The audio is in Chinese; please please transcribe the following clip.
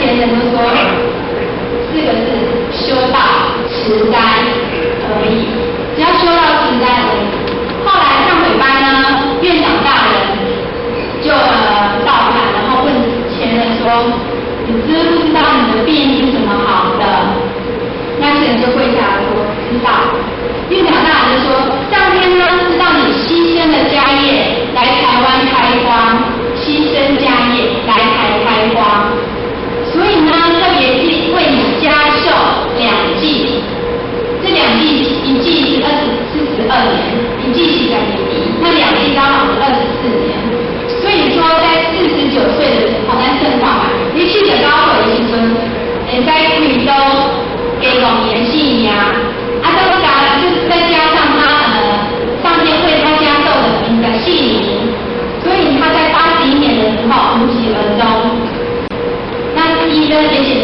前人都说4个字：修道持斋而已，只要修道持斋而已。后来上尾班呢，院长大人就到场，然后问前人说：“你知不知道你的病是什么好的？”那些人就跪下来说：“知道。”院长大人就说：“上天呢知道你牺牲了家业来台湾开荒，牺牲家业来台开荒，所以呢特别为你加授2季，这2季1季是42年，1季是2年底，那2季刚好是24年。所以说在49岁的时候，咱正常嘛，你去的高回时阵，会使开刀加5年4年。再加上上天为他加授的名的姓名，所以他在81年的时候无疾而终。那医生也